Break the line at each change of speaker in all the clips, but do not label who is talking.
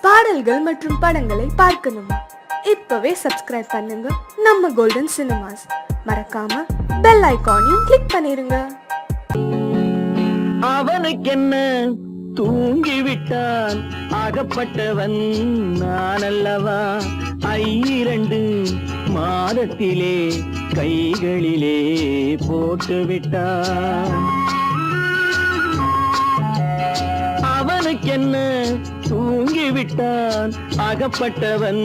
பாடல்கள் மற்றும் படங்களை பார்க்கணுமா? இப்பவே சப்ஸ்கிரைப் பண்ணுங்க நம்ம கோல்டன் சினிமாஸ். மறக்காம பெல் ஐகானையும் கிளிக் பண்ணிருங்க.
அவனுக்கென்ன தூங்கிவிட்டான், அகப்பட்டவன் நான் அல்லவா? 2 மாதத்திலே கைகளிலே போட்டுவிட்டான். அவனுக்கென்ன தூங்கிவிட்டான், அகப்பட்டவன்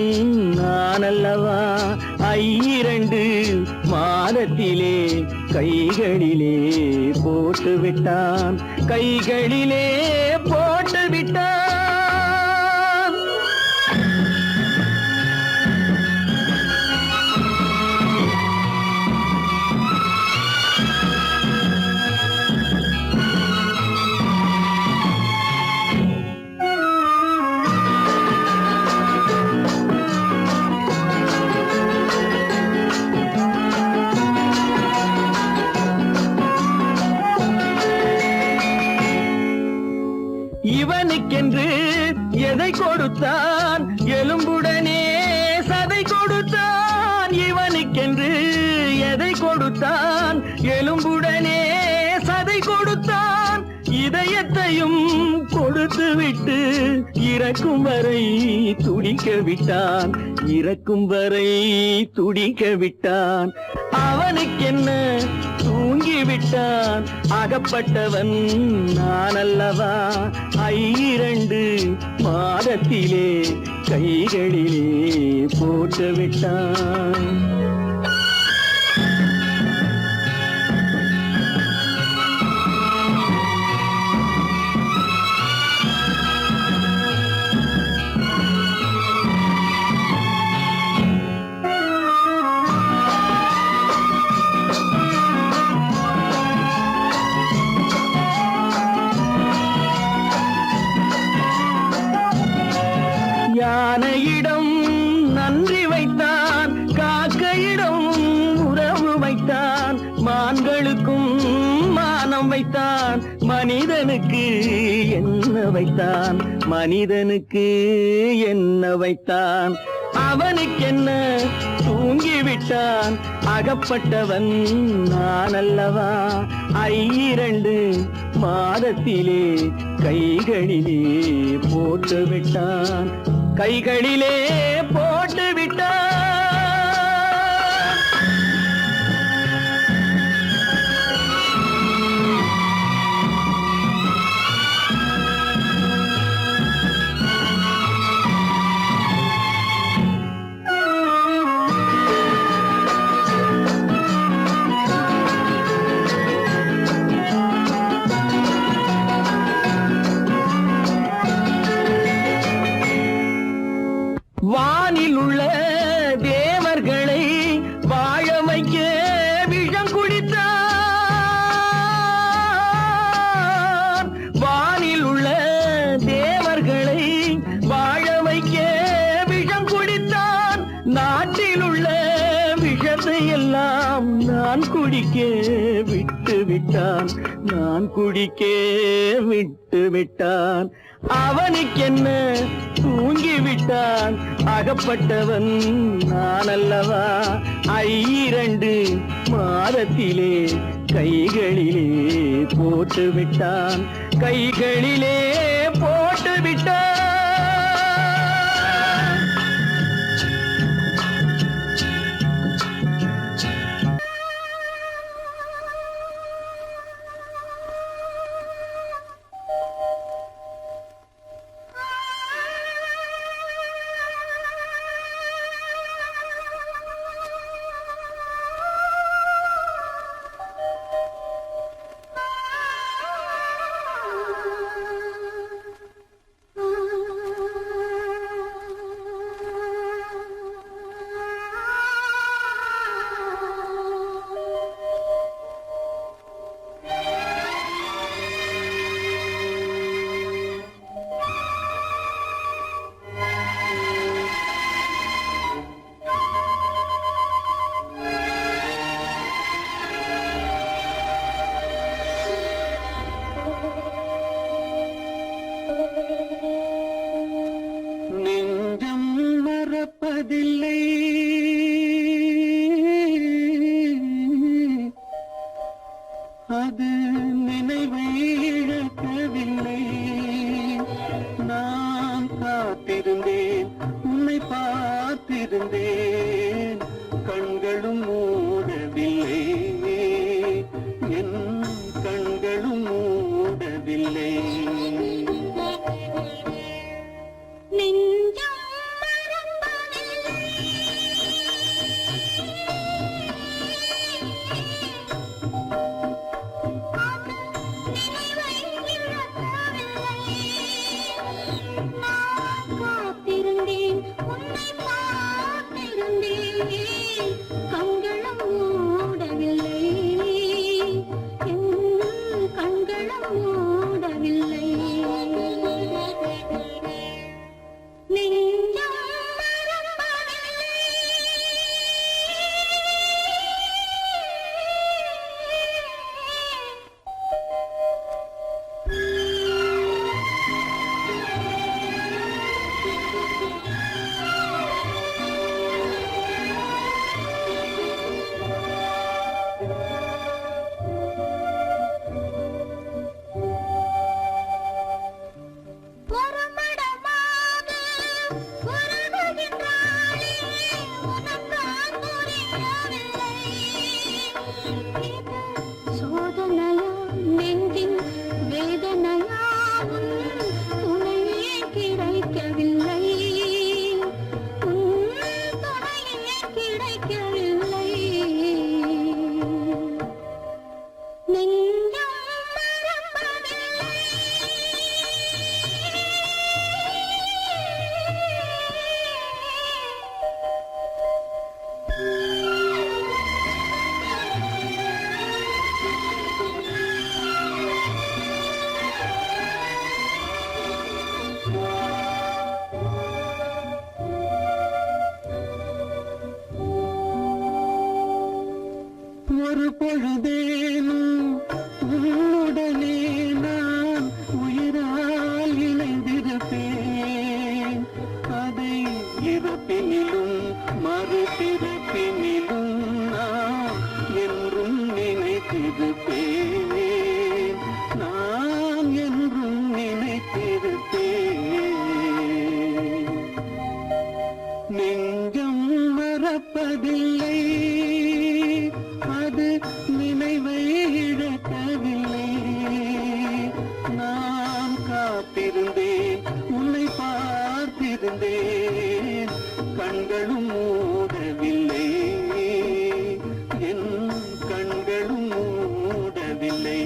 நான் அல்லவா? 2 மாதத்திலே கைகளிலே போட்டுவிட்டான், கைகளிலே போட்டுவிட்டான். இவனுக்கென்று எதை கொடுத்தான், எலும்புடனே சதை கொடுத்தான். இவனுக்கென்று எதை கொடுத்தான், எலும்புடனே சதை கொடுத்தான். இதயத்தையும் கொடுத்து விட்டு இறக்கும் வரை துடிக்க விட்டான், இறக்கும் வரை துடிக்க விட்டான். அவனுக்கென்ன தூங்கிவிட்டான், அகப்பட்டவன் நான் அல்லவா? 2 மாதத்திலே கைகளிலே போட்டுவிட்டான். யானையிடம் நன்றி வைத்தான், காக்கையிடம் உறவு வைத்தான். மான்களுக்கும் மானம் வைத்தான், மனிதனுக்கு என்ன வைத்தான், மனிதனுக்கு என்ன வைத்தான்? அவனுக்கென்ன தூங்கிவிட்டான், அகப்பட்டவன் நான் அல்லவா? 2 மாதத்திலே கைகளிலே போட்டுவிட்டான், கைகளிலே போட்டுவிட்டான். வானில் உள்ள தேவர்களை வாழ வைக்க விஷம் குடித்தான். வானில் உள்ள தேவர்களை வாழ வைக்க விஷம் குடித்தான். நாட்டில் உள்ள விஷத்தை எல்லாம் நான் குடிக்க விட்டு விட்டான், நான் குடிக்க விட்டு விட்டான். அவனுக்கென்ன தூங்கிவிட்டான், அகப்பட்டவன் நான் அல்லவா? 2 மாதத்திலே கைகளிலே போட்டுவிட்டான், கைகளிலே போட்டுவிட்டான். நெஞ்சம் மறப்பதில்லை, அது நினைவை இழக்கவில்லை. நான் காத்திருந்தேன், உன்னை பார்த்திருந்தேன், கண்களும் மூடவில்லை, என் கண்களும் மூடவில்லை.
கண்களும் மூடவில்லை, என் கண்களும் மூடவில்லை. நெஞ்சம் சோதனையா நெஞ்சின் வேதனையா, உன் துணையே கிடைக்கவில்லை, உன் துணையே கிடைக்கவில்லை. நெஞ்சம் மறப்பதில்லை.
ஒரு பொழுதேனும் உன்னுடனே நான் உயிரால் இணைந்திருப்பேன். அதை இறப்பினிலும் மறுபிறப்பினிலும் நான் என்றும் நினைத்திருப்பேன், நான் என்றும் நினைத்திருப்பேன். நெஞ்சம் மறப்பதில்லை, அது நினைவை இழக்கவில்லை. நான் காத்திருந்தேன், உன்னை பார்த்திருந்தேன், கண்களும் மூடவில்லை, என் கண்களும் மூடவில்லை.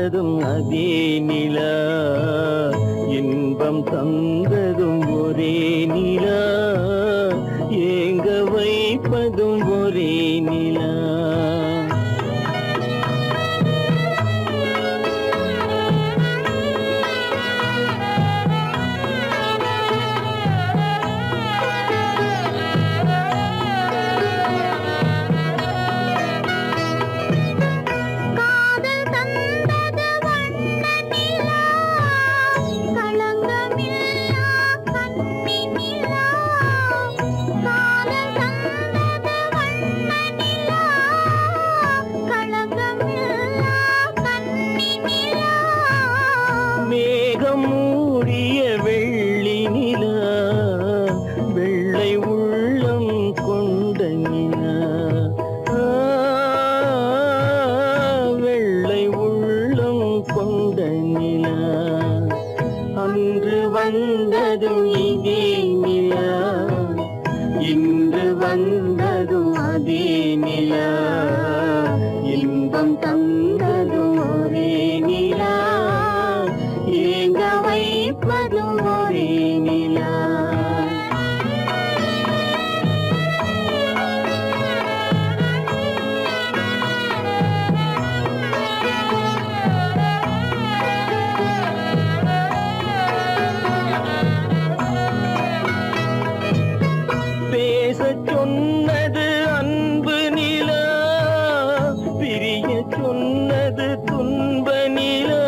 வந்ததும் அதே நிலா, இன்பம் தந்ததும் ஒரே நிலா, ஏங்க வைப்பதும் ஒரே நிலா. மேகம் மூடிய வெள்ளி நிலா, வெள்ளை உள்ளம் கொண்ட நிலா, வெள்ளை உள்ளம் கொண்ட நிலா. அன்று வந்ததும் இதே நிலா, இன்று வந்ததும் அதே நிலா, இன்பம் தந்ததும் ஒரே நிலா, ஏங்க வைப்பதும் ஒரே நிலா. பேசச் சொன்னது அன்பு நிலா, பிரிய சொன்னது துன்ப நிலா.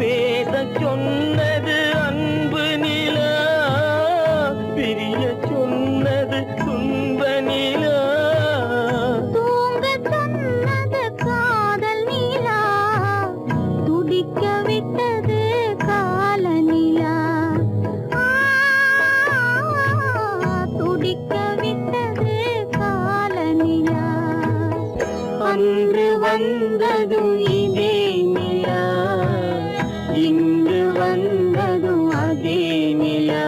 பேசச் சொன்னது அன்பு நிலா, பிரிய சொன்னது துன்ப நிலா.
தூங்கச் சொன்னது காதல் நிலா, துடிக்க விட்டது கால நிலா, துடிக்க விட்டது கால நிலா.
அன்று வந்ததும் இதே நிலா, இன்று வந்ததும் அதே நிலா,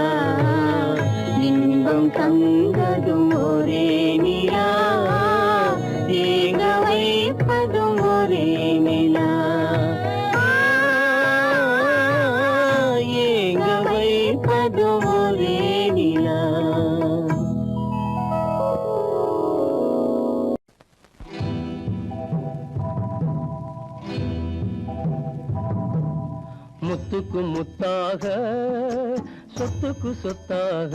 இன்பம் தந்ததும் ஒரே நிலா, ஏங்க வைப்பதும் ஒரே நிலா, ஏங்க வைப்பதும் ஒரே நிலா. முத்துக்கு முத்தாக, சொத்துக்கு சொத்தாக,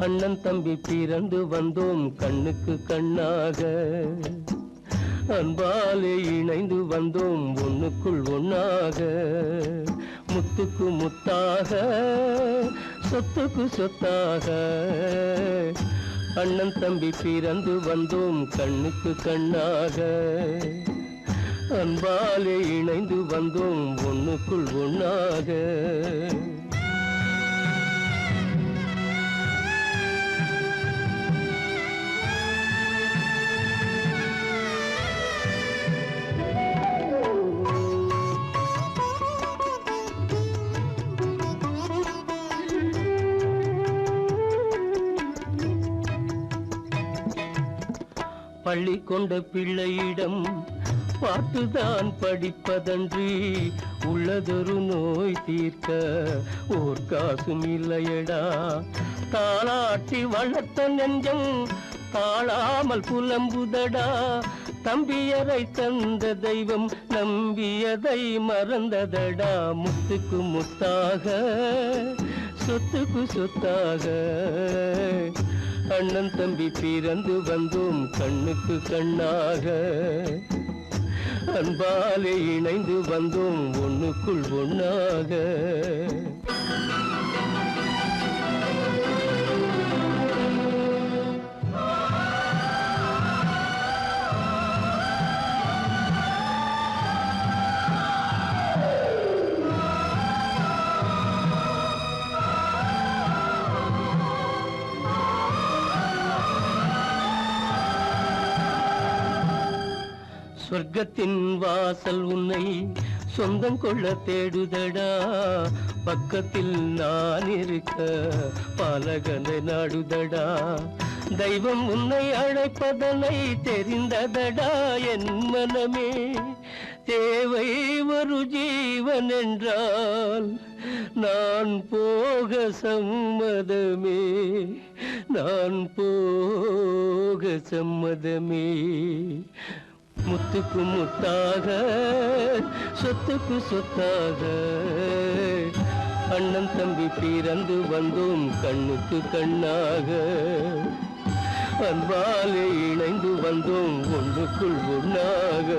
அண்ணன் தம்பி பிறந்து வந்தோம் கண்ணுக்கு கண்ணாக. அன்பாலே இணைந்து வந்தோம் ஒண்ணுக்குள் ஒண்ணாக. முத்துக்கு முத்தாக, சொத்துக்கு சொத்தாக, அண்ணன் தம்பி பிறந்து வந்தோம் கண்ணுக்கு கண்ணாக. அன்பாலே இணைந்து வந்தோம் ஒண்ணுக்குள் ஒண்ணாக. பள்ளி கொண்ட பிள்ளையிடம் பார்த்துதான் படிப்பதன்றி, உள்ளதொரு நோய் தீர்க்க ஓர் காசும் இல்லையடா. தாளாட்டி வளர்த்த நெஞ்சம் தாழாமல் புலம்புதடா. தம்பியரை தந்த தெய்வம் நம்பியதை மறந்ததடா. முத்துக்கு முத்தாக, சொத்துக்கு சொத்தாக, அண்ணன் தம்பி பிறந்து வந்தோம் கண்ணுக்கு கண்ணாக. அன்பாலே இணைந்து வந்தோம் ஒண்ணுக்குள் ஒண்ணாக. சொர்க்கத்தின் வாசல் உன்னை சொந்தம் கொள்ள தேடுதடா. பக்கத்தில் நான் இருக்க பாலகனை நாடுதடா. தெய்வம் உன்னை அழைப்பதனை தெரிந்ததடா என் மனமே. தேவை ஒரு ஜீவன் என்றால் நான் போக சம்மதமே, நான் போக சம்மதமே. முத்துக்கு முத்தாக, சொத்துக்கு சொத்தாக, அண்ணன் தம்பி பிறந்து வந்தோம் கண்ணுக்கு கண்ணாக. அன்பாலே இணைந்து வந்தோம் ஒன்றுக்குள் ஒன்றாக.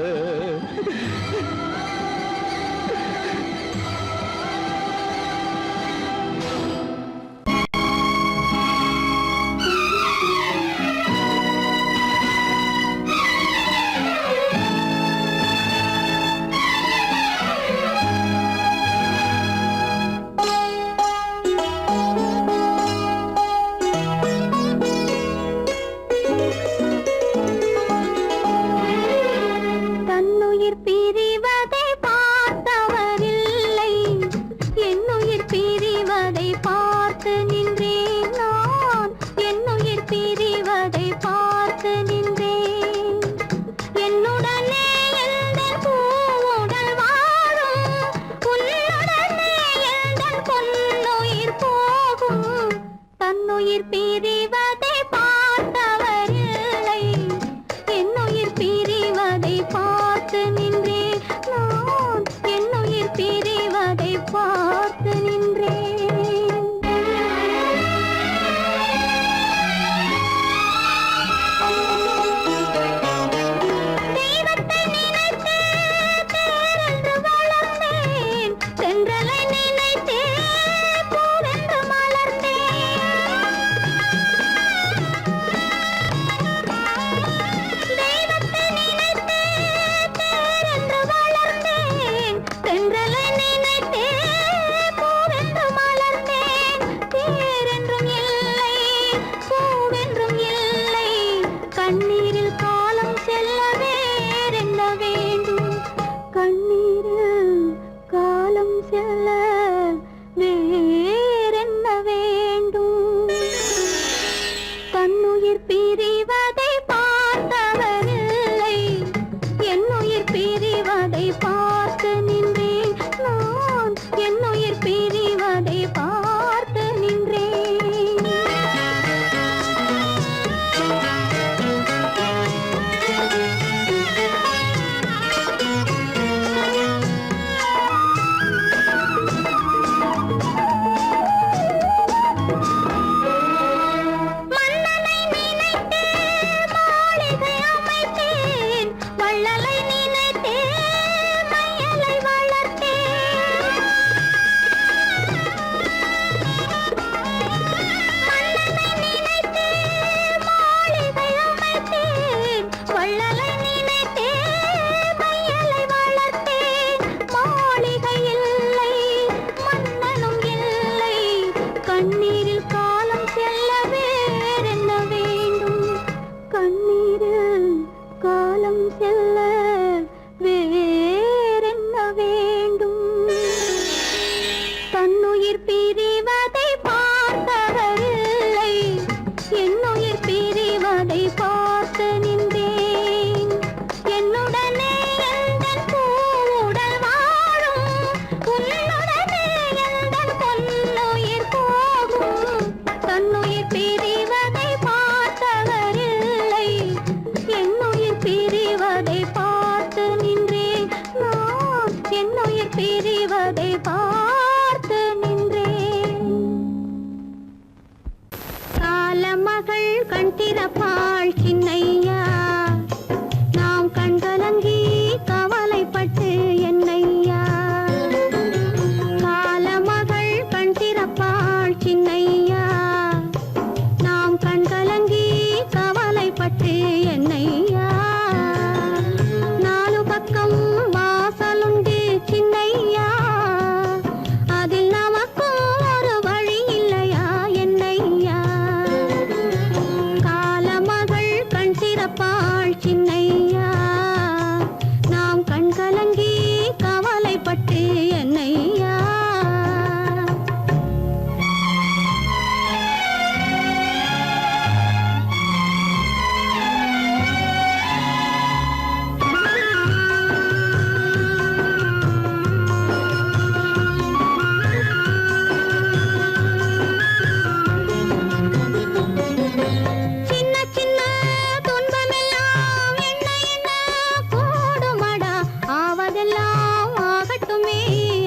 ஆகட்டுமே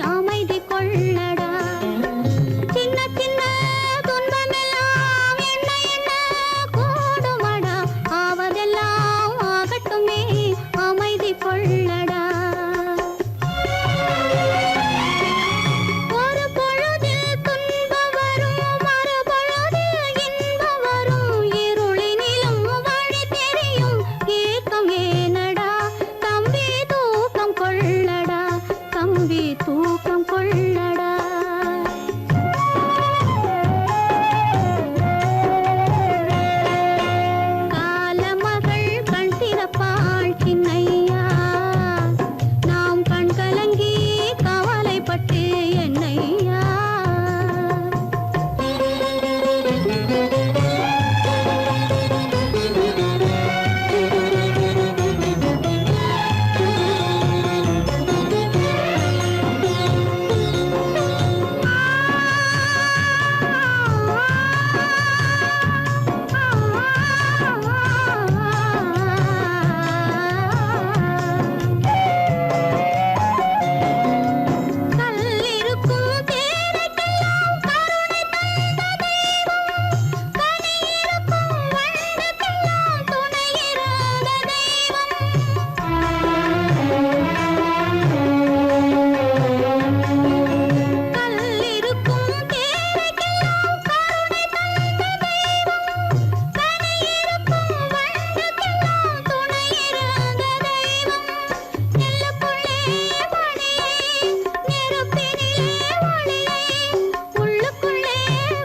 அமைதி கொள்ளடா சின்ன சின்ன துன்பமெல்லாம் என்ன என்ன கூடுமடா ஆவதெல்லாம் ஆகட்டுமே அமைதி கொள்ளடா ஒரு பொழுதில் துன்பம் வரும் மறுபொழுதில் இன்பம் வரும் இருளினிலும் வழி தெரியும் ஏக்கம் ஏனடா தம்பி தூக்கம் கொள்ளடா தம்பி தூக்கம் கொள்ளடா காலமகள் கண் திறப்பாள் சின்னையா நாம் கண் கலங்கி கவலைப்பட்டு என்னையா கல்லிருக்கும் தேரைக்கெல்லாம் கருணை தந்த தெய்வம் கனியிருக்கும் வண்டுக்கெல்லாம் துணையிருந்த தெய்வம் கல்லிருக்கும் தேரைக்கெல்லாம் கருணை தந்த தெய்வம் கனியிருக்கும் வண்டுக்கெல்லாம் துணையிருந்த தெய்வம் நெல்லுக்குள்ளே மணியை நெருப்பினிலே ஒளியை உள்ளுக்குள்ளே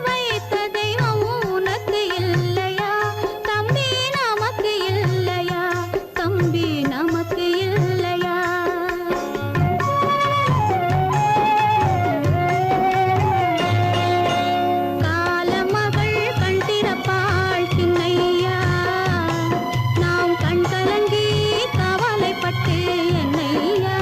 வைத்த தெய்வம் உனக்கு இல்லையா தம்பி நமக்கு இல்லையா தம்பி நமக்கு இல்லையா காலமகள் கண் திறப்பாள் சின்னையா நாம் கண் கலங்கி கவலைப்பட்டு என்னையா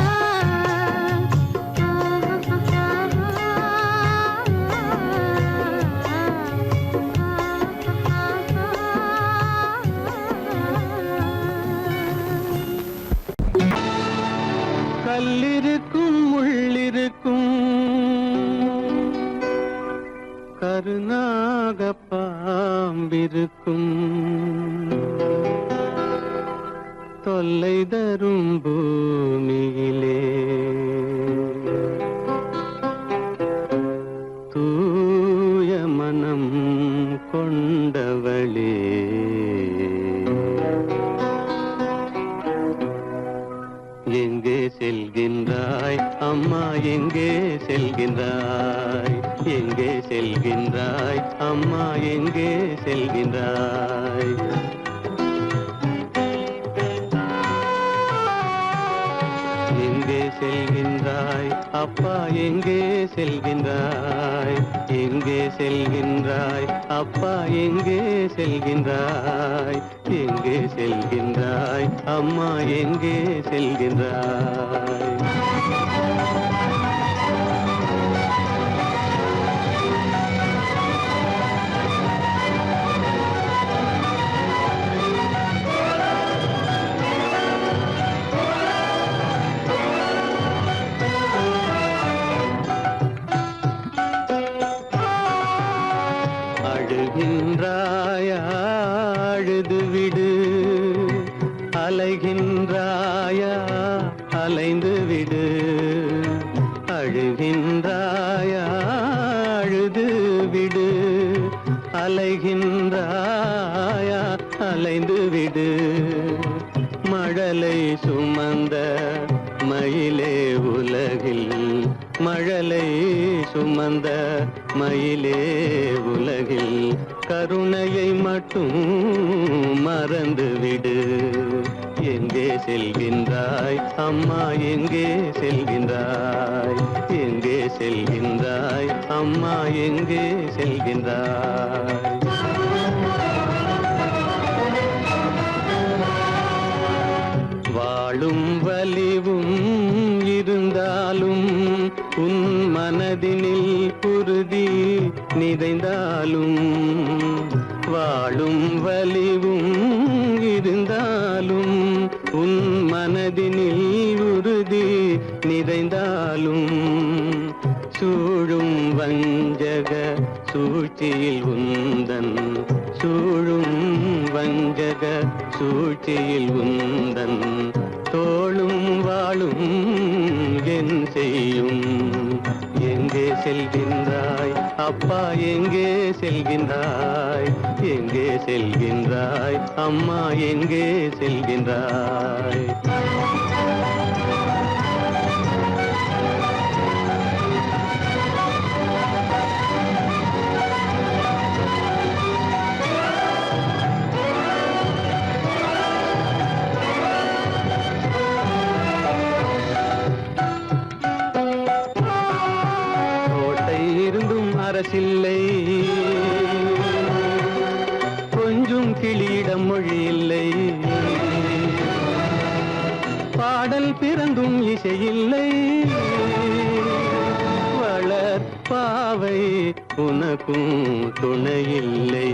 கல்லிருக்கும் முள்ளிருக்கும் கருநாக பாம்பிருக்கும் தொல்லை தரும் பூமியிலே தூய மனம் கொண்டவளே எங்கே செல்கின்றாய் அம்மா எங்கே செல்கின்றாய் எங்கே செல்கின்றாய் அம்மா எங்கே செல்கின்றாய் எங்கே செல்கின்றாய் அப்பா எங்கே செல்கின்றாய் எங்கே செல்கின்றாய் அப்பா எங்கே செல்கின்றாய் எங்கே செல்கின்றாய் அம்மா எங்கே செல்கின்றாய் அழுகின்றாயா அழுது விடு அலைகின்றாயா அலைந்து விடு அழுகின்றாயா அழுது விடு அலைகின்றாயா அலைந்து விடு மழலை சுமந்த மயிலே உலகில் மழலை சுமந்த மயிலே உலகில் கருணையை மட்டும் மறந்துவிடு எங்கே செல்கின்றாய் அம்மா எங்கே செல்கின்றாய் எங்கே செல்கின்றாய் அம்மா எங்கே செல்கின்றாய் வாழும் வலிவும் இருந்தாலும் உன் மனதினில் உறுதி நிறைந்தாலும் வாழும் வலிவும் இருந்தாலும் உன் மனதினில் உறுதி நிறைந்தாலும் சூழும் வஞ்சக சூழ்ச்சியில் உந்தன் சூழும் வஞ்சக சூழ்ச்சியில் உந்தன் தோளும் வாழும் என் செய்யும் எங்கே செல்கின்றாய் அப்பா எங்கே செல்கின்றாய் எங்கே செல்கின்றாய் அம்மா எங்கே செல்கின்றாய் அரசில்லை கொஞ்சம் கிளியிடம் மொழி இல்லை பாடல் பிறந்தும் இசையில்லை வளர்ப்பாவை உனக்கும் துணையில்லை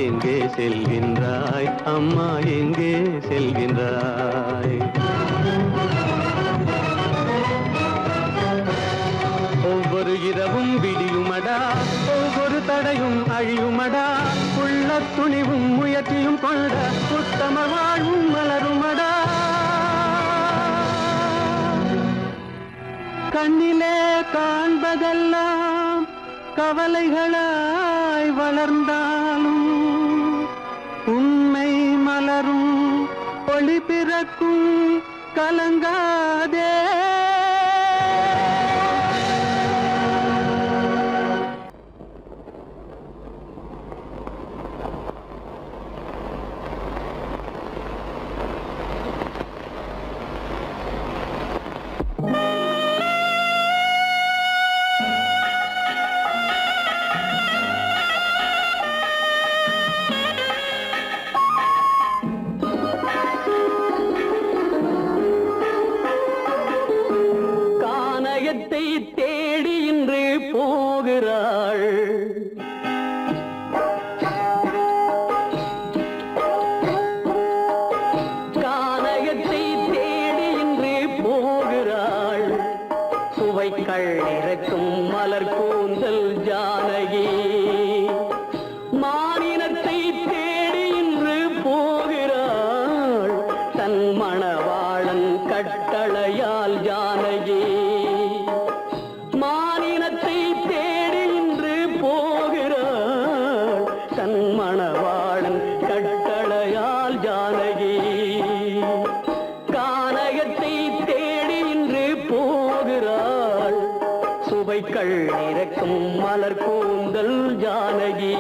எங்கே செல்கின்றாய் அம்மா எங்கே செல்கின்றாய் ஒவ்வொரு இரவும் விடியுமடா ஒவ்வொரு தடையும் அழியுமடா உள்ள துணிவும் முயற்சியும் கொண்ட உத்தம வாழ்வும் மலருமடா கண்ணிலே காண்பதெல்லாம் கவலைகளாய் வளர்ந்தாலும் உண்மை மலரும் ஒளி பிறக்கும் கலங்காதே தேடி இன்று போகிறாள் கானகத்தை தேடி இன்று போகிறாள் சுவைக்கள் இறக்கும் மலர் கூந்தல் ஜானகி மானினத்தை தேடி இன்று போகிறாள் தன் மணவாளன் கட்டளையால் ஜானகி மானினத்தை தேடி இன்று போகிறாள் தன் மணவாளன் கட்டளையால் ஜானகி கானகத்தை தேடி இன்று போகிறாள் சுவைக்கள் இறக்கும் மலர் கூந்தல் ஜானகி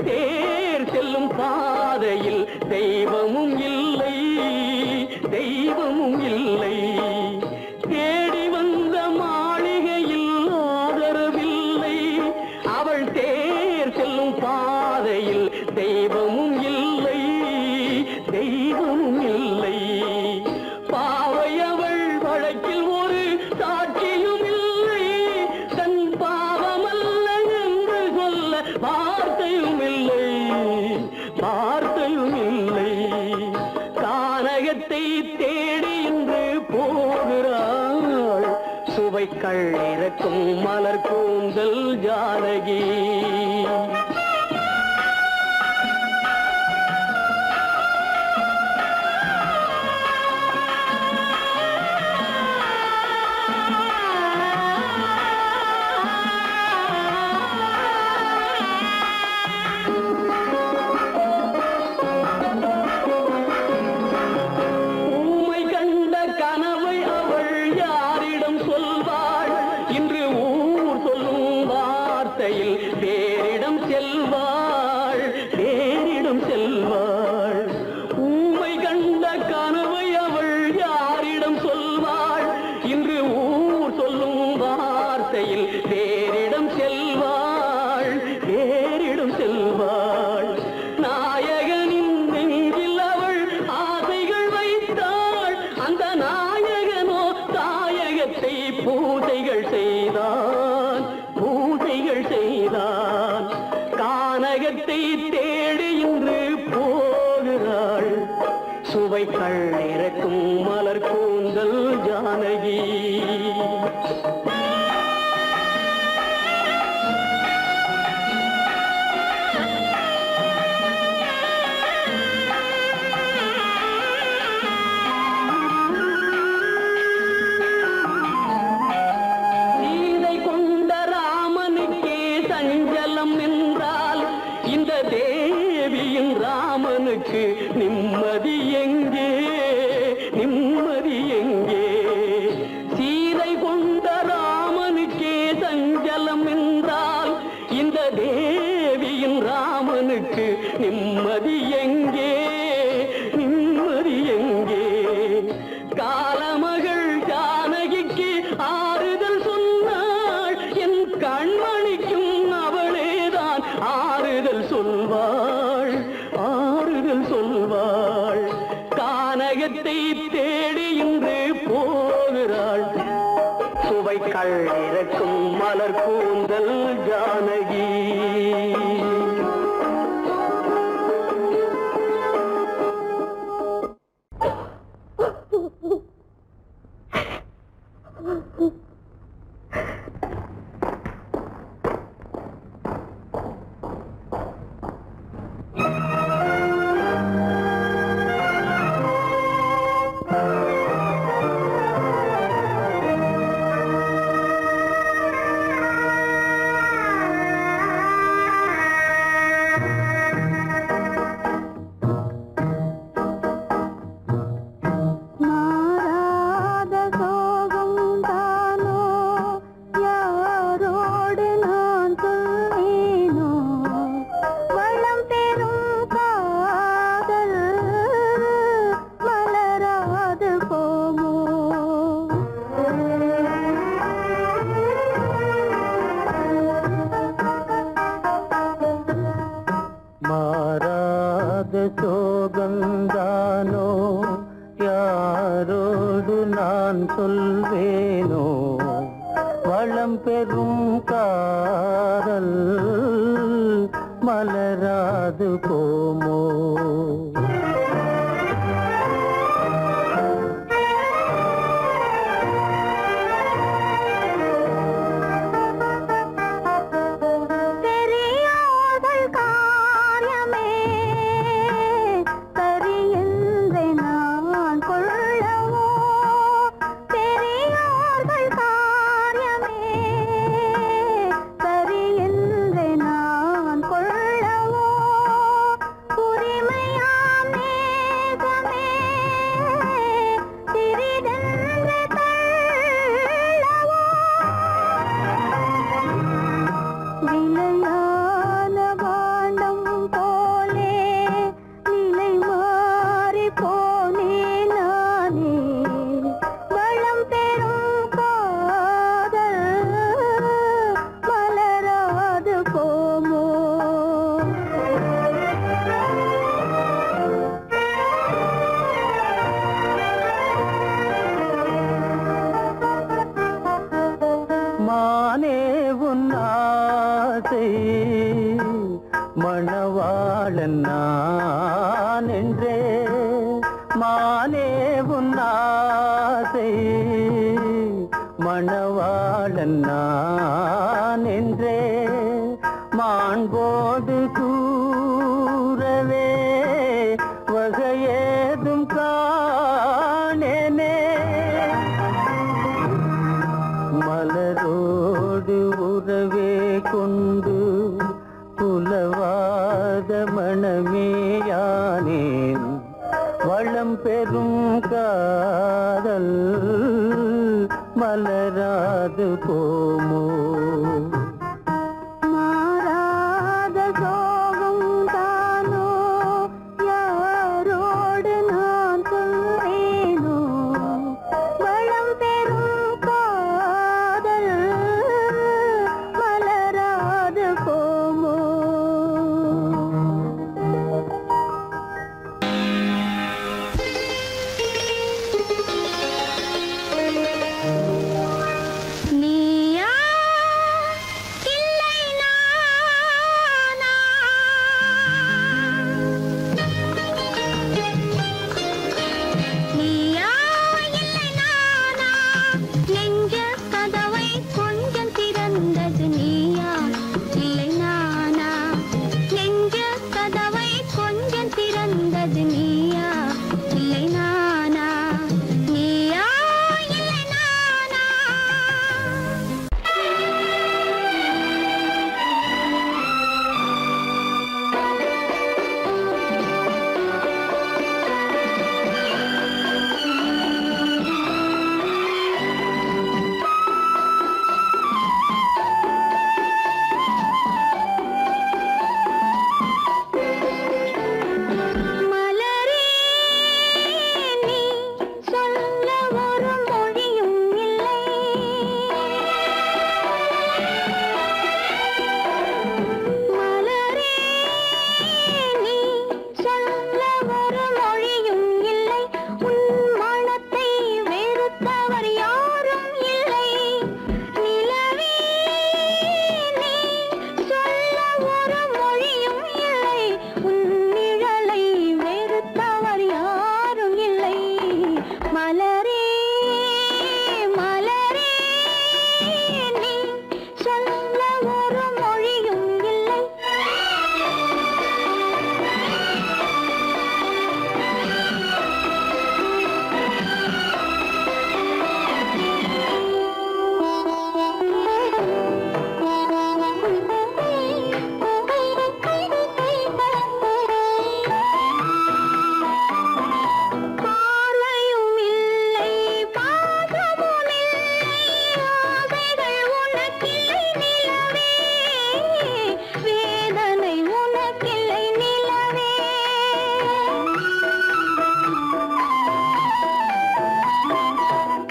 தேர் செல்லும் பாதையில் தெய்வமும் இல்லை தெய்வமும் இல்லை தேடி வந்த மாளிகையில் ஆதரவில்லை அவள் தேர் செல்லும் பாதையில் தெய்வமும் இல்லை தெய்வமும் இல்லை பாவை அவள் வழக்கில் ஒரு சாட்சியும் இல்லை தன் பாவமல்ல என்று சொல்ல வார்த்தையும் இல்லை வார்த்தையும் இல்லை கானகத்தை தேடி இன்று போகிறாள் சுவைக்கள் இறக்கும் மலர் கூந்தல் ஜானகி தேரிடம் செல்வாள் தேரிடம் செல்வாள் ஊமை கண்ட கனவை அவள் யாரிடம் சொல்வாள் இன்று ஊர் சொல்லும் வார்த்தையில் தேரி கானகத்தை தேடி இன்று போகிறாள் சுவைகள் இறக்கும் மலர் கூந்தல் ஜானகி. நிம்மதி எங்கே நிம்மதி எங்கே சீதை கொண்ட ராமனுக்கே சஞ்சலம் என்றால் இந்த தேவியின் ராமனுக்கு நிம்மதி எங்கே நிம்மதி எங்கே காலமகள் ஜானகிக்கு ஆறுதல் சொன்னாள் என் கண்மணிக்கும் அவளேதான் ஆறுதல் சொல்வாள் ஆறுதல் சொல்வாள். கானகத்தை தேடி இன்று போகிறாள் சுவைகள் இறக்கும் மலர் கூந்தல் ஜானகி. சோகந்தானோ யாரோடு நான் சொல்வேனோ வளம் பெறும் காதல் மலராது போமோ. மணவாளன் நான் என்றே மானே உன்னாசை மணவாளன் நான் என்றே மாண்போடு கூறவே வகையேதும் காணேனே மலரோடு உறவே கொண்டு புலவாத மணமேயானேன் வளம் பெறும் காதல் மலராது போமோ.
மாறாத சோகம் தானோ யாரோடு நான் சொல்வேனோ வளம் பெறும் காதல் மலராது போமோ. நீயா ஒரு மொழியும் இல்லை. பார்வையும் இல்லை, பாசமும் இல்லை, ஆசைகள் உனக்கில்லை நிலவே, வேதனை உனக்கில்லை நிலவே.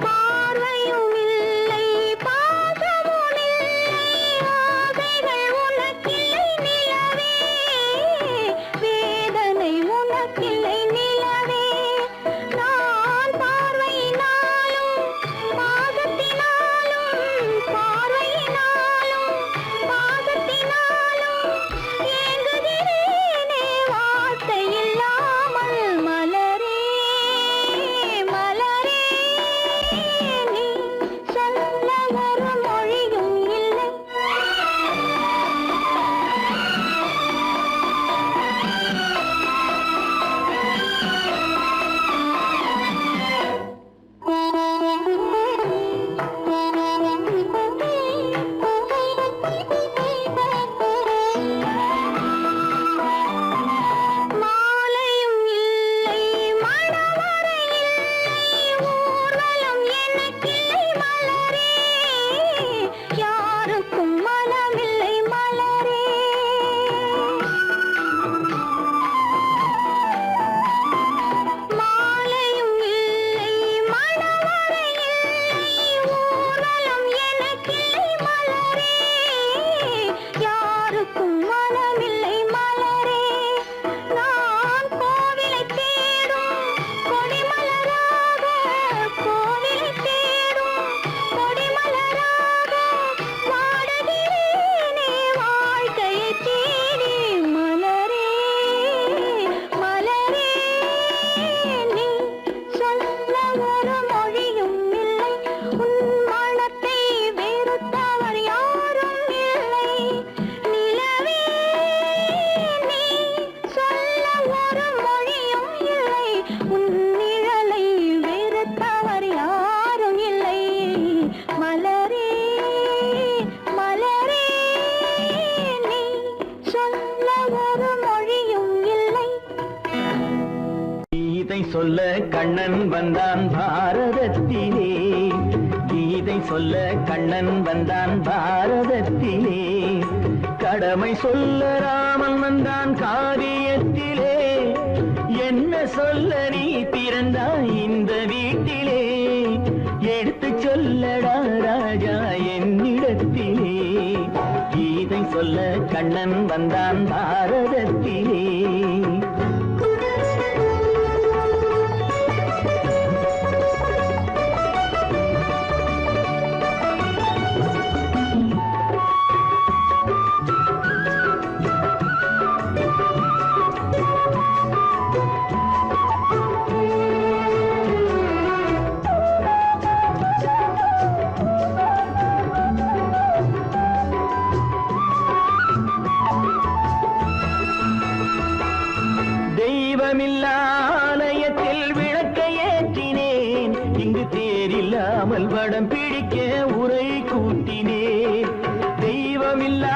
பார்வையும் இல்லை, பாசமும் இல்லை, ஆசைகள் உனக்கில்லை நிலவே, வேதனை உனக்கில்லை நிலவே. நான் பார்வையினாலும் பாசத்தினாலும், பார்வையினாலும் பாசத்தினாலும் ஏங்குகிறேனே வார்த்தை இல்லாமல். மலரே மலரே நீ சொல்ல ஒரு மொழியும் இல்லை. மாலையும் இல்லை, மணவறை இல்லை, ஊர்வலம் எனக்கில்லை மலரே, யாருக்கும் மனமில்லை மலரே. மாலையும் இல்லை, மணவறை இல்லை, ஊர்வலம் எனக்கில்லை மலரே, யாருக்கும் மனமில்லை மலரே. நான் கோவிலை தேடும் கொடிமலராக, கோவிலை தேடும் கொடிமலராக வாடுகிறேனே வாழ்க்கையை தேடி. மலரே மலரே நீ சொல்ல ஒரு மொழியும் இல்லை. உன் மனத்தை வெறுத்தவர் யாரும் இல்லை. நிலவே நீ சொல்ல ஒரு மொழியும் இல்லை. உன் நிழலை வெறுத்தவர் யாரும் இல்லை. மலரே மலரே நீ சொல்ல ஒரு மொழியும் இல்லை.
கீதை சொல்ல கண்ணன் வந்தான் பாரதத்திலே, கீதை சொல்ல கண்ணன் வந்தான் பாரதத்திலே, கடமை சொல்ல ராமன் வந்தான் காரியத்திலே, என்ன சொல்ல நீ பிறந்தாய் இந்த வீட்டிலே, எடுத்து சொல்லடா ராஜா என்னிடத்திலே, கீதை சொல்ல கண்ணன் வந்தான் பாரதத்திலே. தெய்வமில்லாலயத்தில் விளக்கை ஏற்றினேன், இங்கு தேரில்லாமல் வடம் பிடிக்க உரை கூட்டினேன். தெய்வமில்லாலயத்தில்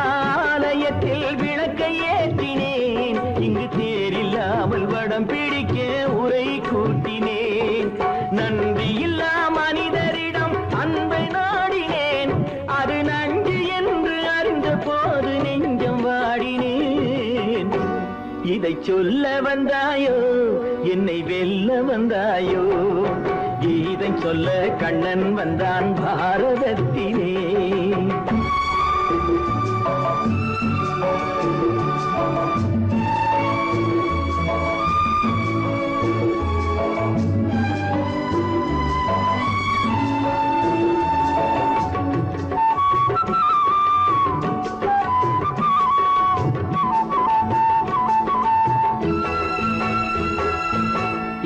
விளக்கை ஏற்றினேன், இங்கு தேரில்லாமல் வடம் பிடிக்க உரை கூட்டினேன். நன்றியில்லா மனிதரிடம் அன்பை நாடினேன், அது நன்றி என்று அறிந்த போது நெஞ்சம் வாடினேன். இதை சொல்ல வந்தாயோ என்னை வெல்ல வந்தாயோ, கீதை சொல்ல கண்ணன் வந்தான் பாரதத்திலே.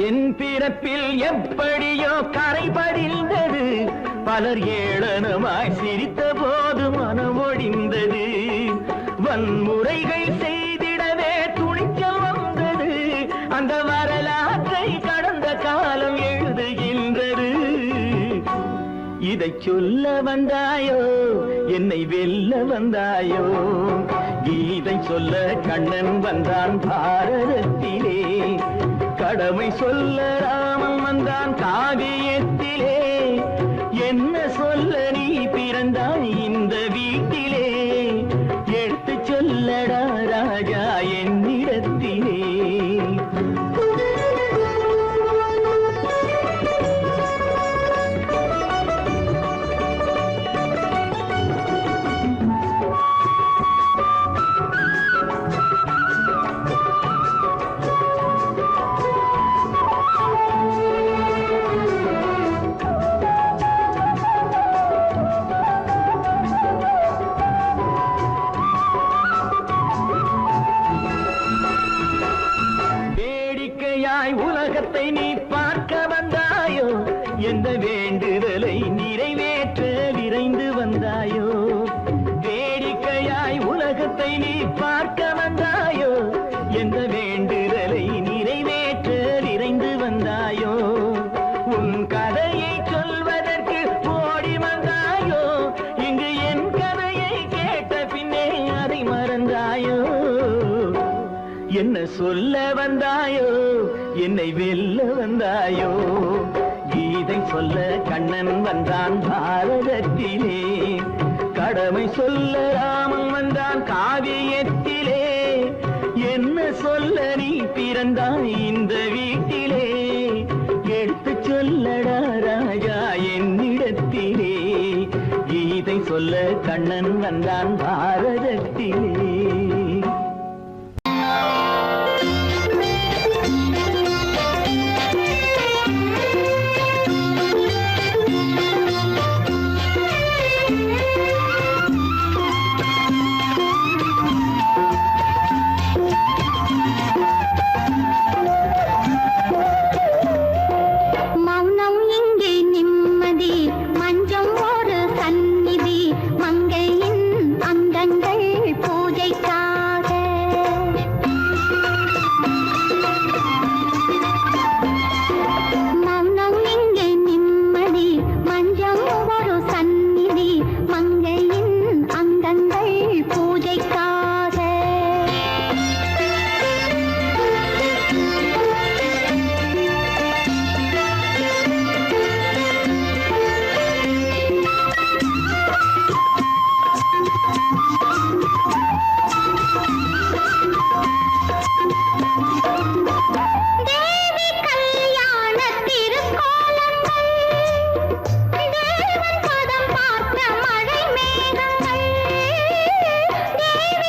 என் பிறப்பில் எப்படியோ கரை படிந்தது, பலர் ஏளனமாய் சிரித்த போது மனமொழி படிந்தது. வன்முறைகள் செய்திடவே துணிச்சல் வந்தது. அந்த வரலாற்றை கடந்த காலம் எழுதுகின்றது. இதை சொல்ல வந்தாயோ, என்னை வெல்ல வந்தாயோ? கீதை சொல்ல கண்ணன் வந்தான் பாரதத்திலே, கடமை சொல்ல ராமன் வந்தான் காவியத்திலே. என்ன சொல்ல நீ பிறந்தாய் இந்த வீட்டிலே? எடுத்து சொல்லடா ராஜா என்னிடத்திலே. உலகத்தை நீ பார்க்க வந்தாயோ, எந்த வேண்டுதலை நிறைவேற்ற விரைந்து வந்தாயோ? வேடிக்கையாய் உலகத்தை நீ பார்க்க வந்தாயோ, எந்த வேண்டுதலை நிறைவேற்ற விரைந்து வந்தாயோ? உன் கதையை சொல்வதற்கு ஓடி வந்தாயோ, இங்கு என் கதையை கேட்ட பின்னே அதை மறந்தாயோ? என்ன சொல்ல வந்தாயோ, என்னை வெல்ல வந்தாயோ? கீதை சொல்ல கண்ணன் வந்தான் பாரதத்திலே, கடமை சொல்ல ராமன் வந்தான் காவியத்திலே. என்ன சொல்ல நீ பிறந்தாய் இந்த வீட்டிலே? எடுத்து சொல்லடா ராஜா என்னிடத்திலே. கீதை சொல்ல கண்ணன் வந்தான் பாரதத்திலே.
தேவி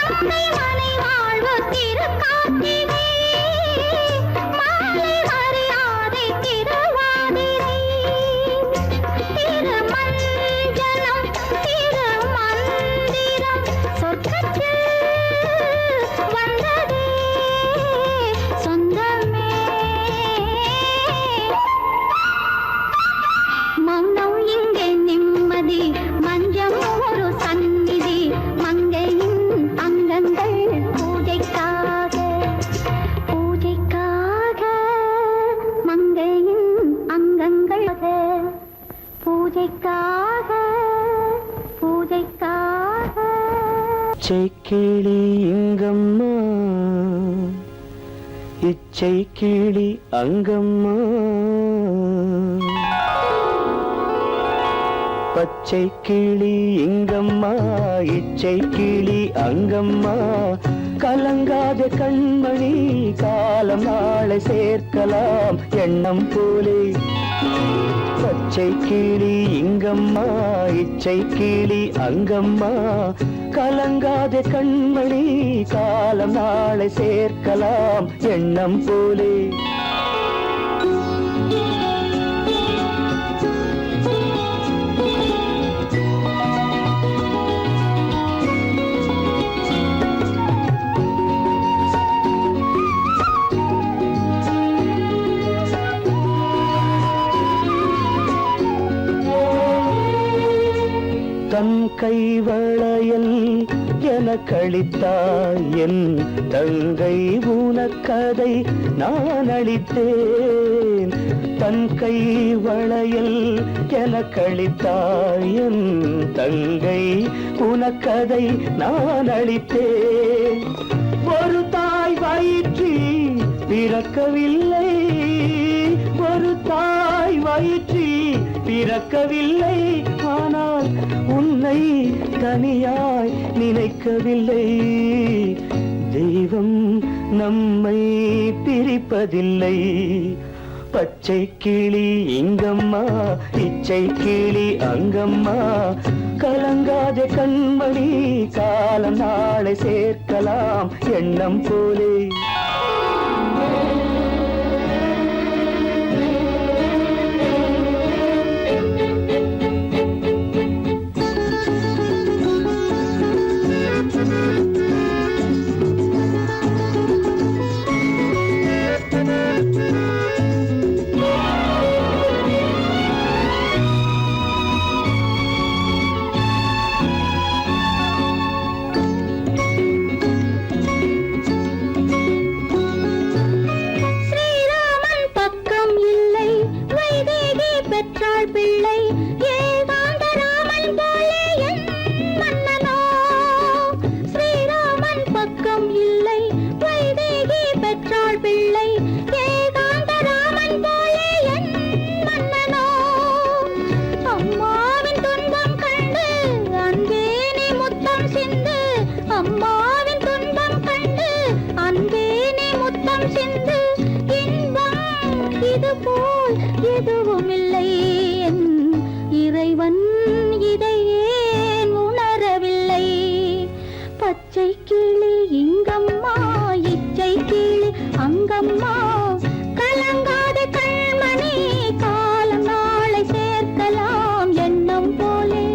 மங்கை மனை வாழ்வு திருக்கார்த்திகை மாலை மரியாதை திருவாதிரை திருமஞ்சனம் திருமந்திரம் சொர்க்கத்தில் வந்ததே சொந்தமே மௌனம் இங்கே நிம்மதி மஞ்சம் ஒரு சந்நிதி மங்கையின் அங்கங்கள் பூஜைக்காக பூஜைக்காக மங்கையின் அங்கங்கள் பூஜைக்காக பூஜைக்காக
இச்சை கிளி இங்கம்மா இச்சை கிளி அங்கம்மா பச்சை கிளி இங்கம்மா இச்சை கிளி அங்கம்மா கலங்காத கண்மணி காலம் நாளை சேர்க்கலாம் எண்ணம் போலே பச்சை கிளி இங்கம்மா இச்சை கிளி அங்கம்மா கலங்காத கண்மணி காலம் நாளை சேர்க்கலாம் எண்ணம் போலே தன் கைவளையல் எனக்களித்தாய் என் தங்கை உனக்கதை நான் அளித்தேன் தன் கைவளையல் எனக்களித்தாய் என் தங்கை உனக்கதை நான் அளித்தேன் ஒரு தாய் வயிற்றில் பிறக்கவில்லை ஒரு தாய் வயிற்றில் பிறக்கவில்லை ஆனால் உன்னை தனியாய் நினைக்கவில்லை தெய்வம் நம்மை பிரிப்பதில்லை பச்சை கிளி இங்கம்மா இச்சை கிளி அங்கம்மா கலங்காத கண்மணி காலம் நாளை சேர்க்கலாம் எண்ணம் போலே
பெற்றாள் பிள்ளை ஏகாந்த ராமன் போலே என் மன்னனோ ஸ்ரீராமன் பக்கம் இல்லை வைதேகி பெற்றாள் பிள்ளை ஏகாந்த ராமன் போலே என் மன்னனோ அம்மாவின் துன்பம் கண்டு அன்பே நீ முத்தம் சிந்து அம்மாவின் துன்பம் கண்டு அன்பே நீ முத்தம் சிந்து இன்பம் இது போல் எதுவும் இல்லை என் இறைவன் இதை ஏன் உணரவில்லை பச்சை கிளி இங்கம்மா இச்சை கிளி அங்கம்மா கலங்காத கண்மணி காலம் நாளை சேர்க்கலாம் எண்ணம் போலே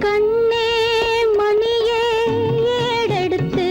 கண்ணே மணியே ஏடெடுத்து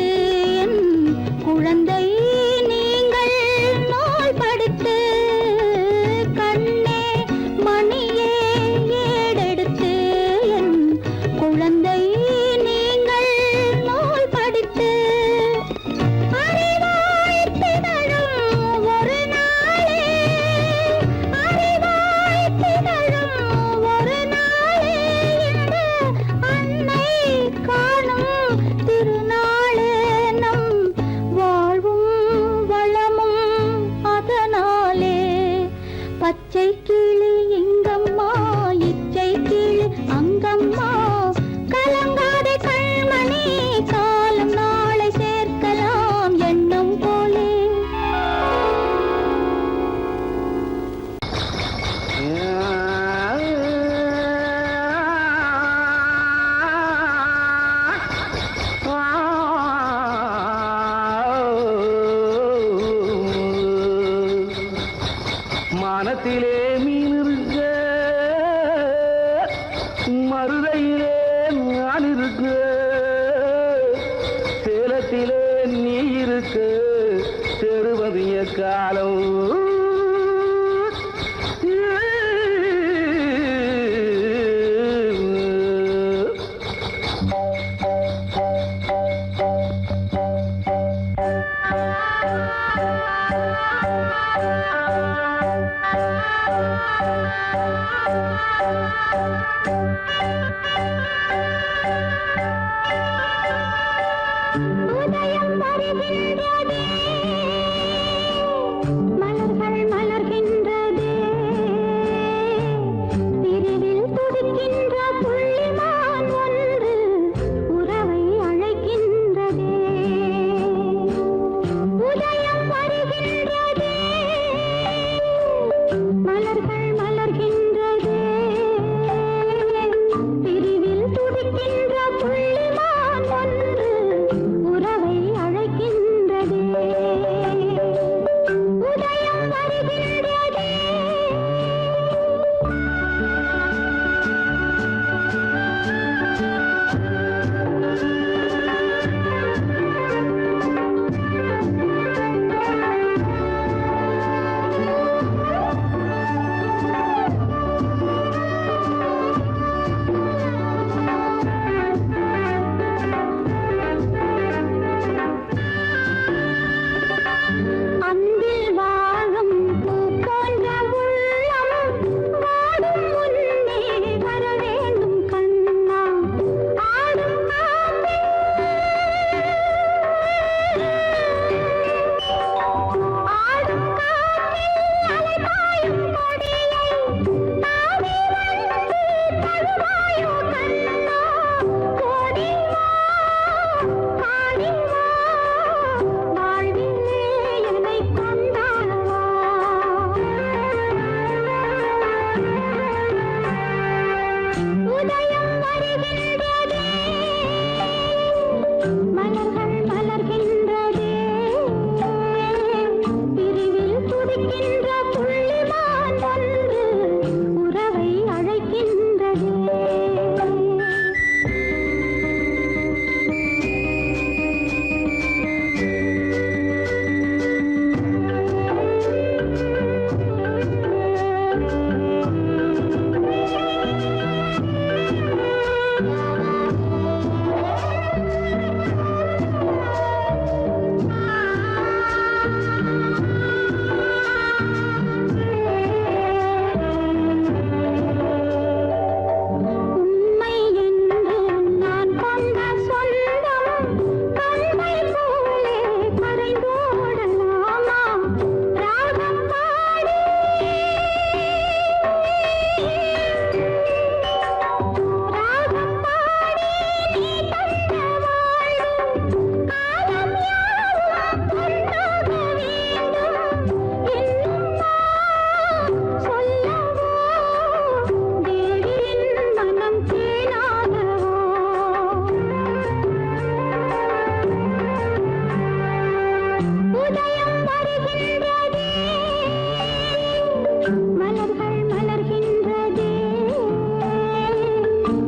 மருதையிலே நான் இருக்கு, சேலத்திலே நீ இருக்கு, தெருவதிய காலம்.
உதயம் வருகின்றதே, மலர்கள் மலர்கின்றதே, பிரிவில் துடிக்கின்ற புள்ளிமான் ஒன்று உறவை அழைக்கின்றதே. உதயம் வருகின்றதே, மலர்கள் மலர்கின்றதே, பிரிவில் துடிக்கின்ற புள்ளிமான் ஒன்று உறவை அழைக்கின்றதே. உதயம் வருகின்றதே. அன்பில் வாழும் பூ போன்ற உள்ளம் வாடும் முன்னே வர வேண்டும் கண்ணா. ஆடும் காற்றில் அலைபாயும் கொடியை தாவி வந்து தழுவாயோ கண்ணா. ஓடி வா, ஆடி வா, வாழ்விலே என்னை கொண்டாடவா. உதயம் வருகின்றதே, மலர்கள் மலர்கின்றதே, பிரிவில் துடிக்கின்ற புள்ளிமான் ஒன்று உறவை அழைக்கின்றதே. உண்மை என்று நான் கொண்ட சொந்தம் கண்மை போலே கரைந்தோடலாமா. ராகம் பாடி ராகம் பாடி நீ தந்த வாழ்வு காலம் யாவும் ஒன்றாக வேண்டும். இன்னும் நான் சொல்லவோ, தேவியின் மனம் தேனாகவோ. உதயம் வருகின்றதே, மலர்கள் மலர்கின்றதே,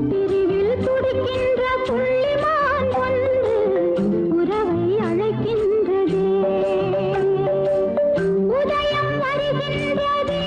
பிரிவில் துடிக்கின்ற புள்ளிமான் ஒன்று உறவை அழைக்கின்றதே. உதயம் வருகின்றதே.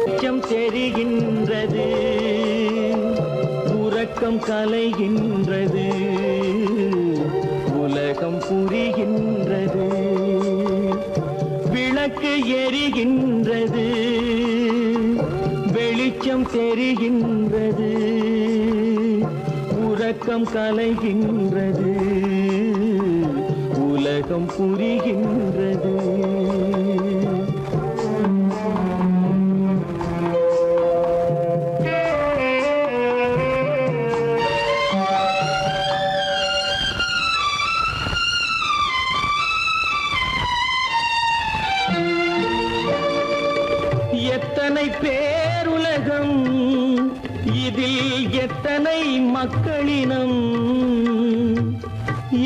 வெளிச்சம் தெரிகின்றது, உறக்கம் கலைகின்றது, உலகம் புரிகின்றது, விளக்கு எரிகின்றது, வெளிச்சம் தெரிகின்றது, உறக்கம் கலைகின்றது, உலகம் புரிகின்றது.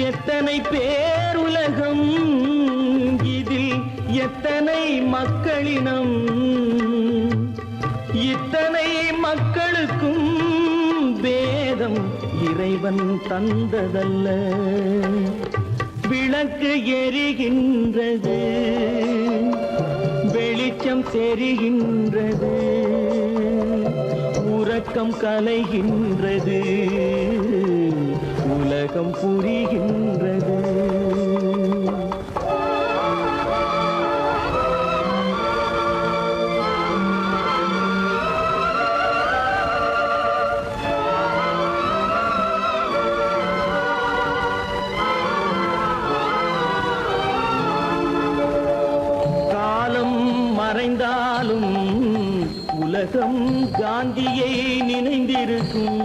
எத்தனை பேருலகம் இதில் எத்தனை மக்களினம் இத்தனை மக்களுக்கும் வேதம் இறைவன் தந்ததல்ல விளக்கு எரிகின்றது வெளிச்சம் தெரிகின்றது உறக்கம் கலைகின்றது உலகம் புரிகின்றது காலம் மறைந்தாலும் உலகம் காந்தியை நினைந்திருக்கும்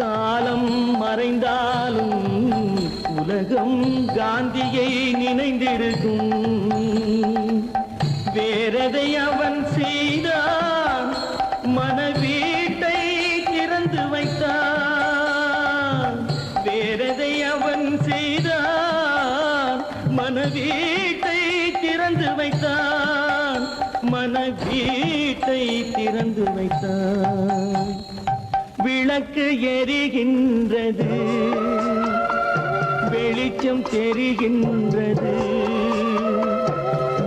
காலம் மறைந்தாலும் உலகம் காந்தியை நினைந்திருக்கும் வேறதை அவன் செய்தான் மனவீட்டை திறந்து வைத்தான் வேறதை அவன் செய்தான் மனவீட்டை திறந்து வைத்தான் மனவீட்டை திறந்து வைத்தான் விளக்கு எரிகின்றது வெளிச்சம் தெரிகின்றது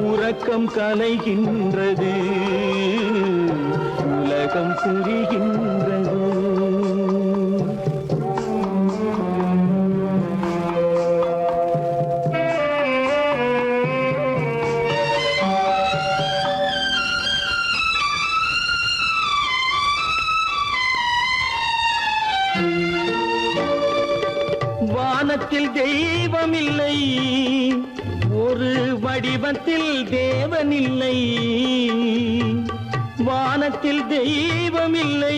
உறக்கம் கலைகின்றது உலகம் புரிகின்றது வானத்தில் தெய்வமில்லை ஒரு வடிவத்தில் தேவனில்லை வானத்தில் தெய்வமில்லை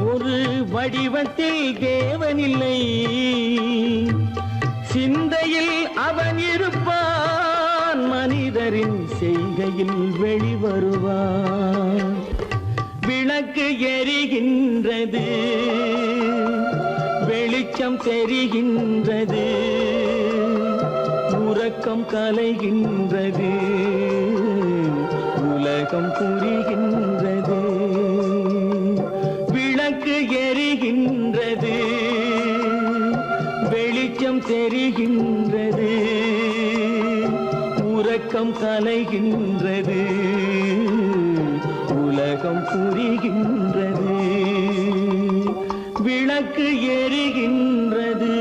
ஒரு வடிவத்தில் தேவனில்லை சிந்தையில் அவன் இருப்பான் மனிதரின் செய்கையில் வெளிவருவான் விளக்கு எரிகின்றது வெளிச்சம் தெரிகின்றது உறக்கம் கலைகின்றது உலகம் புரிகின்றது விளக்கு எரிகின்றது வெளிச்சம் தெரிகின்றது உறக்கம் கலைகின்றது உலகம் புரிகின்றது விளக்கு எரிகின்றது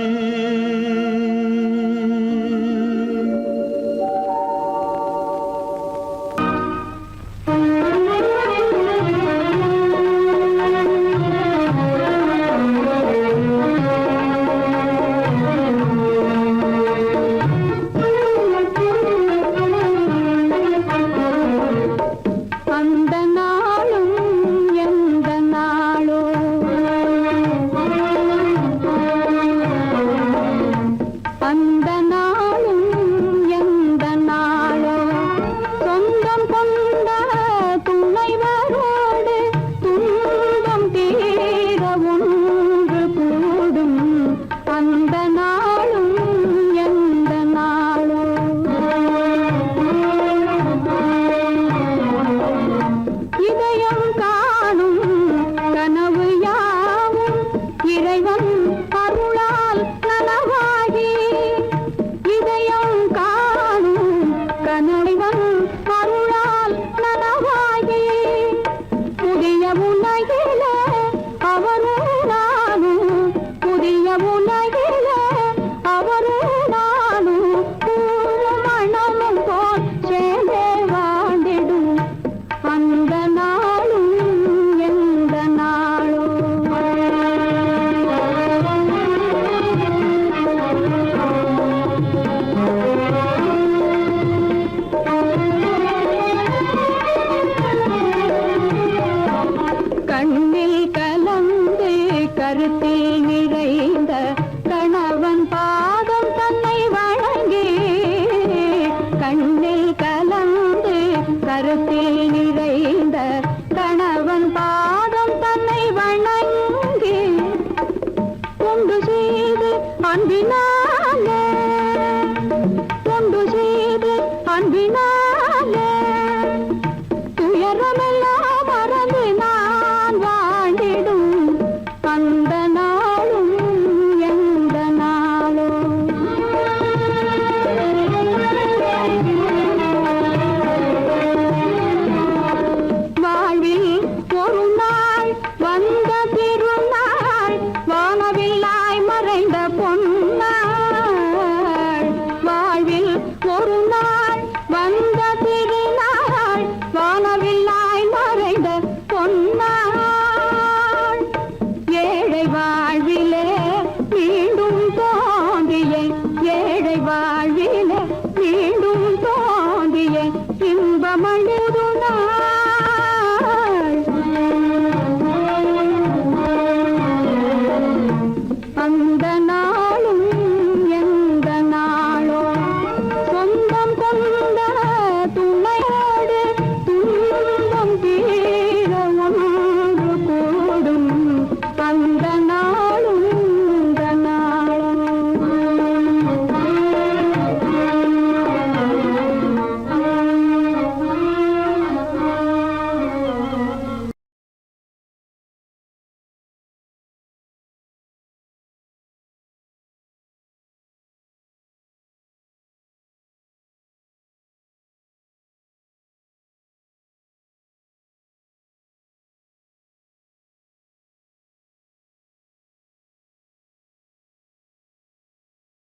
அந்த நாளும் எந்த நாளோ அந்த நாளும் எந்த நாளோ சொந்தம் கொண்ட துணைவரோடு துன்பம் தீர ஒன்று கூடும் அந்த நாளும் எந்த நாளோ இதயம் காணும் கனவு யாவும் இறைவன் அருளால் நனவாகி இதயம் காணும் கனவன் அருளால் நனவாகி புதிய உலகில அவரும் நானும் புதிய உலகில அவரும் நானும் மனமும் போல் சேர்ந்தே வாழ்ந்திடும் அந்த நாளும் எந்த நாளோ கண்ணில் கலந்து கருத்தில் நிறைந்த கணவன் பாதம் தன்னை வணங்கி கண்ணில் கலந்து கருத்தில் நிறைந்த கணவன் பாதம் தன்னை வணங்கி அன்பினாலே தொண்டு செய்து அன்பினாலே துயரமெல்லாம் மறந்து நான் வாழ்ந்திடும் அந்த நாளும் எந்த நாளும் வாழ்வில் ஒரு நாள் வந்த திருநாள் வானவில்லாய் மறைந்த பொன்னாள் வாழ்வில் ஒரு நாள் வந்த திருநாள் வானவில்லாய் மறைந்த பொன்னாள் ஏழை வாழ்வில்